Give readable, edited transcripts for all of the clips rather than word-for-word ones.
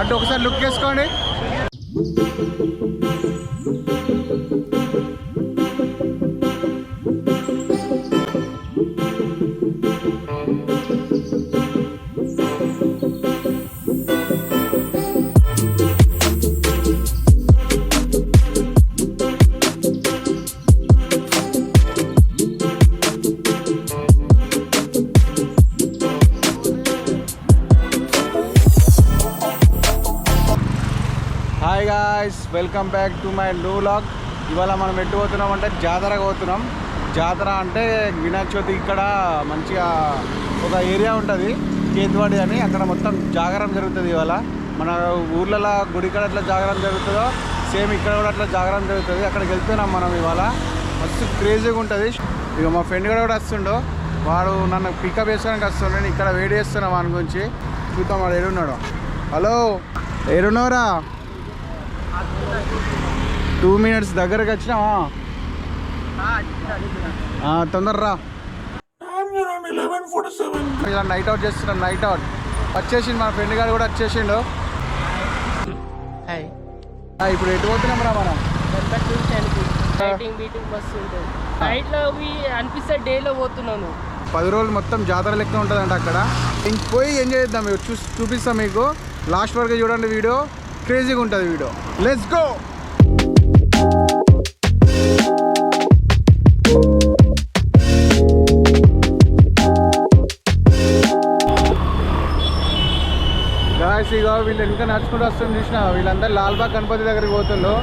అంటే ఒకసారి లుక్ వేసుకోండి. Hi guys, welcome back to my new vlog. ఇవాళ మనం ఎటు పోతున్నాం అంటే జాతరకు పోతున్నాం. జాతర అంటే వినాయక చవితి ఇక్కడ మంచిగా ఒక ఏరియా ఉంటుంది కేతువాడి అని, అక్కడ మొత్తం జాగరం జరుగుతుంది. ఇవాళ మన ఊర్లలో గుడి కాడ ఎట్లా జాగరం జరుగుతుందో సేమ్ ఇక్కడ కూడా అట్లా జాగరం జరుగుతుంది. అక్కడికి వెళ్తున్నాం మనం. ఇవాళ మస్తు క్రేజీగా ఉంటుంది. ఇక మా ఫ్రెండ్ కూడా వస్తుండో, వాడు నన్ను పికప్ చేసుకోవడానికి వస్తుండే. నేను ఇక్కడ వెయిట్ చేస్తున్నాం వాని గురించి. చూద్దాం వాడు ఏడున్నాడు. హలో, ఏడున్నావురా? 2 minutes దగ్గరకు వచ్చినావా? తొందరరా. ఇలా నైట్ అవుట్ చేస్తున్నాం. నైట్ అవుట్ వచ్చేసిండు మా ఫ్రెండ్ గారు కూడా వచ్చేసిండు. ఇప్పుడు ఎటు పోతున్నాం రా మనం? డేలో పోతున్నాను. 10 రోజులు మొత్తం జాతర లెక్క ఉంటుందంట అక్కడ. పోయి ఎంజాయ్ చేద్దాం. చూపిస్తాం మీకు. లాస్ట్ వరకు చూడండి వీడియో. క్రేజీగా ఉంటుంది వీడియో. Let's go. గాయ్స్, ఇక వీళ్ళు ఇంకా నడుచుకుంటూ వస్తుంది చూసిన. వీళ్ళందరూ లాల్బాగ్ గణపతి దగ్గరికి పోతుండ్రు.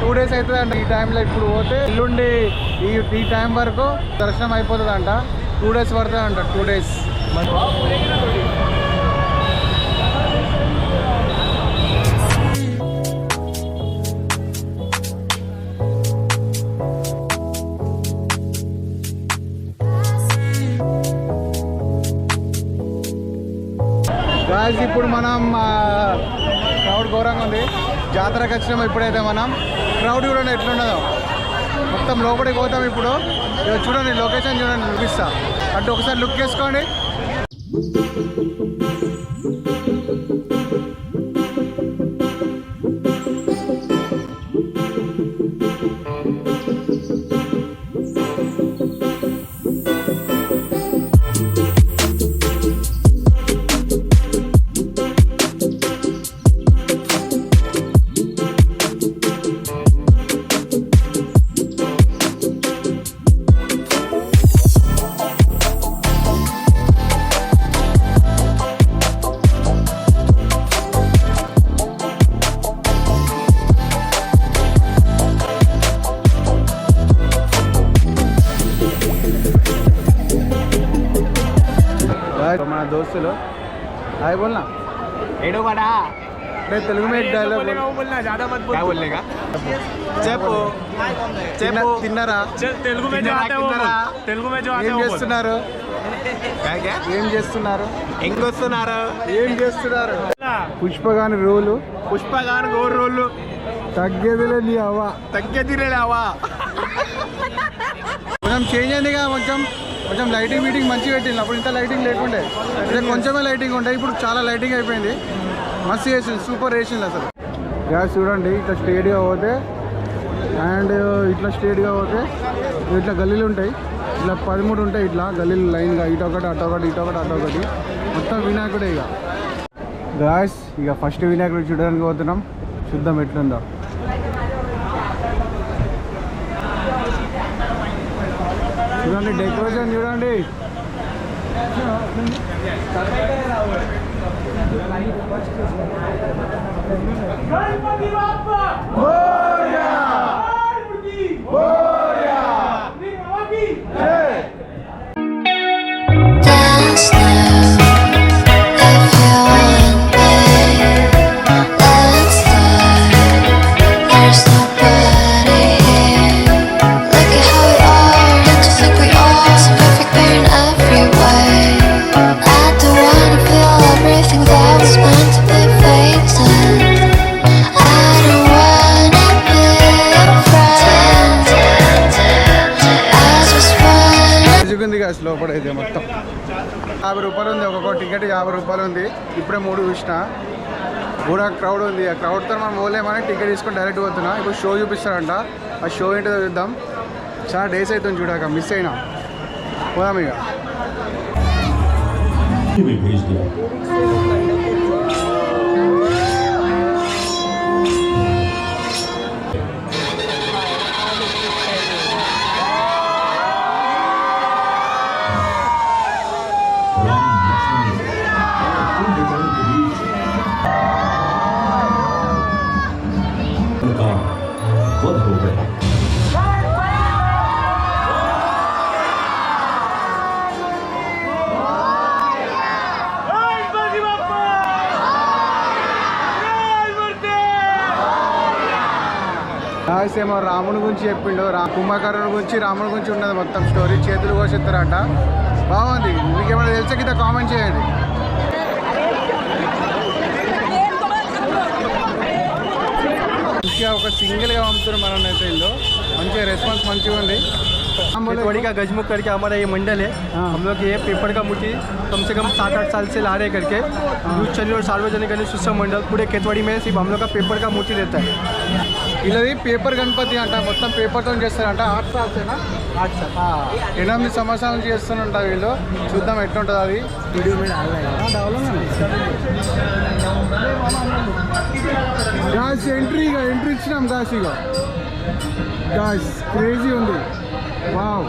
2 days అవుతుంది అంట ఈ టైంలో. ఇప్పుడు పోతే ఎల్లుండి ఈ టైం వరకు దర్శనం అయిపోతుంది అంట. 2 days పడుతుంది అంట. 2 days. గాయ్స్, ఇప్పుడు మనం క్రౌడ్ ఘోరంగా ఉంది. జాతరకు వచ్చినాము. ఇప్పుడైతే మనం క్రౌడ్ చూడండి ఎట్లున్నదో. మొత్తం లోపలికి పోతాం ఇప్పుడు. చూడండి లొకేషన్ చూడండి, చూపిస్తా. అంటే ఒకసారి లుక్ వేసుకోండి. మన దోస్తులు హాయ్ బోల్నా. తెలుగు में डायलॉग చెప్పు. తిన్నారా? ఏం చేస్తున్నారు? ఏం చేస్తున్నారు? ఏం చేస్తున్నారు? పుష్పగాని రోలు. పుష్పగాని గోరు రోళ్ళు. తగ్గేదిలే నీ అవ్వ. తగ్గేదిలే అవ్వ. కొంచెం చేంజ్ అయిందిగా. కొంచెం లైటింగ్ మీటింగ్ మంచిగా పెట్టింది. అప్పుడు ఇంత లైటింగ్ లేకుండే. కొంచెమే లైటింగ్ ఉండే. ఇప్పుడు చాలా లైటింగ్ అయిపోయింది. మస్తు వేసింది. సూపర్ వేసింది అసలు. గ్యాస్ చూడండి. ఇట్లా స్ట్రేట్గా పోతే అండ్ ఇట్లా స్ట్రేట్గా పోతే ఇట్లా గల్లీలు ఉంటాయి. ఇట్లా 13 ఉంటాయి ఇట్లా గల్లీలు లైన్గా. ఇటొకటి అటొకటి ఇటొకటి అటొకటి మొత్తం వినాయకుడే. ఇక గ్యాస్ ఇక ఫస్ట్ వినాయకుడు చూడడానికి పోతున్నాం. చూద్దాం ఎట్లుందో. చూడండి డెకరేషన్ చూడండి. లోపడైతే మొత్తం 50 రూపాయలు ఉంది. ఒక్కొక్క టికెట్ 50 రూపాయలు ఉంది. ఇప్పుడే 3 చూసిన. కూడా క్రౌడ్ ఉంది. ఆ క్రౌడ్తో మనం పోలేమని టికెట్ తీసుకొని డైరెక్ట్ పోతున్నా. ఇప్పుడు షో చూపిస్తారంట. ఆ షో ఏంటో చూద్దాం. చాలా డేస్ అవుతుంది చూడాక, మిస్ అయినా. పోదాం ఇక. ఏమో రాముని గురించి చెప్పిండు. కుంభకర్ణుని గురించి, రాముని గురించి ఉన్నది మొత్తం స్టోరీ. చేతులు కోసిస్తారంట. బాగుంది. మీకు ఏమైనా తెలిసే కింద కామెంట్ చేయండి. మంచిగా ఒక సింగిల్గా పంపుతున్నారు మనం అయితే ఇల్లు. మంచిగా రెస్పాన్స్ మంచిగా ఉంది. केतवाड़ी का गजमुख करके हमारा ये मंडल है। हम लोग ये पेपर का मूर्ति कम से कम 7-8 साल से ला रहे करके न्यूज चैनल और सार्वजनिक गणेश उत्सव मंडल पूरे केतवाड़ी में सिर्फ हम लोग का पेपर का मूर्ति रहता है। ఇలాది పేపర్ గణపతి అంట. మొత్తం పేపర్తో చేస్తారంట. 8 సాల్సేనా? 8 సంవత్సరాల నుంచి చేస్తున్నంట వీళ్ళు. చూద్దాం ఎట్లుంటుంది అది. వీడియో మీద గాస్ ఎంట్రీ ఇచ్చినాం. గాస్ ఇక గాస్ క్రేజీ ఉంది. వావ్,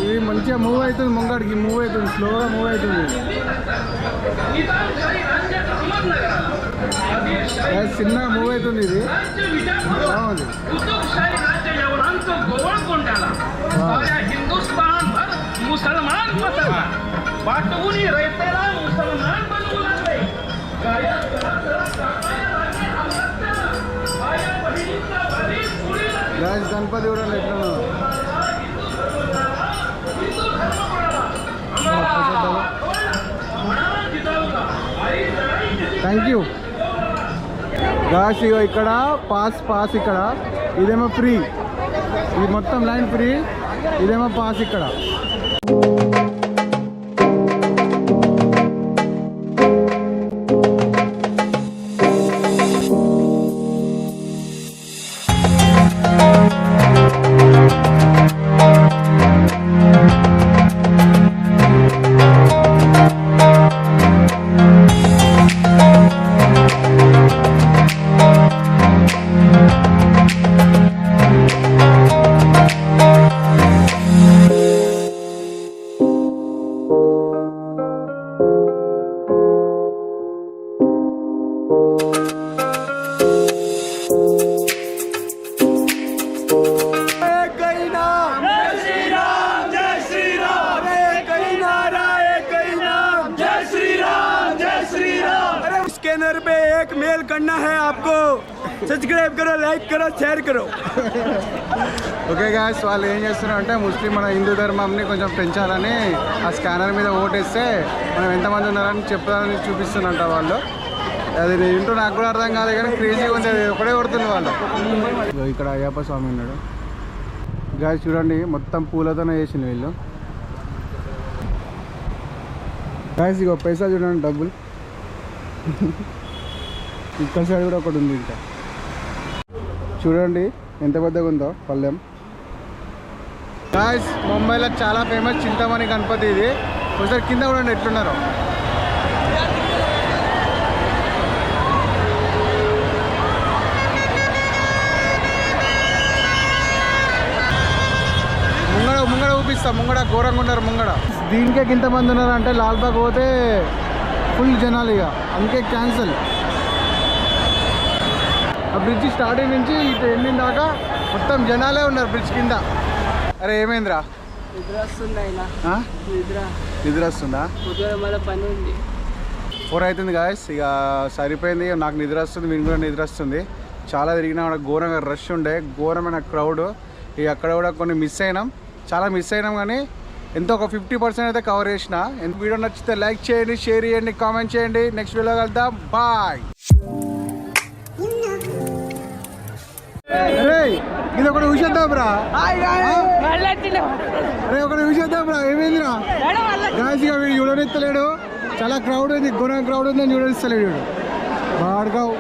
ఇది మంచిగా మూవ్ అవుతుంది. ముంగడికి మూవ్ అవుతుంది, స్లోగా మూవ్ అవుతుంది. చిన్నగా మూవ్ అవుతుంది. ఇది బాగుంది. గణపతి కూడా ఎట్లా థ్యాంక్ యూ గాష్. ఇక్కడ పాస్ ఇక్కడ ఇదేమో ఫ్రీ. ఇది మొత్తం లైన్ ఫ్రీ. ఇదేమో పాస్ ఇక్కడ. स्कैनर पे एक मेल करना है आपको. सब्सक्राइब करो, लाइक करो, शेयर करो. ఓకే గాయస్, వాళ్ళు ఏం చేస్తున్నారు అంటే ముస్లిం మన హిందూ ధర్మంని కొంచెం పెంచాలని ఆ స్కానర్ మీద ఓటేస్తే మనం ఎంతమంది ఉన్నారని చెప్పాలని చూపిస్తున్నంట వాళ్ళు. అది ఏంటో నాకు కూడా అర్థం కాదు కానీ క్రేజీగా ఉంది. అది ఒకటే కొడుతుంది వాళ్ళు. ఇక్కడ అయ్యప్ప స్వామి ఉన్నాడు గాయస్. చూడండి మొత్తం పూలతోనే చేసింది వీళ్ళు. గాయస్ ఇక పైసా చూడండి, డబ్బులు. ఇక్కడ సైడ్ కూడా ఒకటి ఉంది. ఇంకా చూడండి ఎంత పెద్దగా ఉందో పల్లెం. గాయస్ ముంబైలో చాలా ఫేమస్ చింతామణి గణపతి ఇది. ఒకసారి కింద కూడా ఎట్లున్నారో. ముంగడ ఊపిస్తా. ముంగడ ఘోరంగా ఉన్నారు. ముంగడ దీనికే ఇంతమంది ఉన్నారు అంటే లాల్బాగ్ పోతే ఫుల్ జనాలు. ఇక అందుకే క్యాన్సిల్. ఆ బ్రిడ్జ్ స్టార్టింగ్ నుంచి ఇటు ఎండింగ్ దాకా మొత్తం జనాలే ఉన్నారు బ్రిడ్జ్ కింద. అరే ఏమైందిరా? నిద్ర వస్తుందా? 4 అవుతుంది గాయస్. ఇక సరిపోయింది. నాకు నిద్ర వస్తుంది, మీకు కూడా నిద్ర వస్తుంది. చాలా తిరిగినా కూడా ఘోరంగా రష్ ఉండే, ఘోరమైన క్రౌడ్. ఇక అక్కడ కూడా కొన్ని మిస్ అయినాం, చాలా మిస్ అయినాం. కానీ ఎంతో ఒక 50% అయితే కవర్ చేసిన. వీడియో నచ్చితే లైక్ చేయండి, షేర్ చేయండి, కామెంట్ చేయండి. నెక్స్ట్ వీడియో కలుద్దాం. బాయ్. ఇది ఒకటి చూసేద్దాం రా. అరే ఒకటి చూసేద్దాం రా. ఏమైందిరా? గాయస్ ఇక వీడు చూడనిస్తలేడు. చాలా క్రౌడ్ ఉంది, ఘోర క్రౌడ్ ఉందని చూడేస్తలేడు బాడ్గావ్.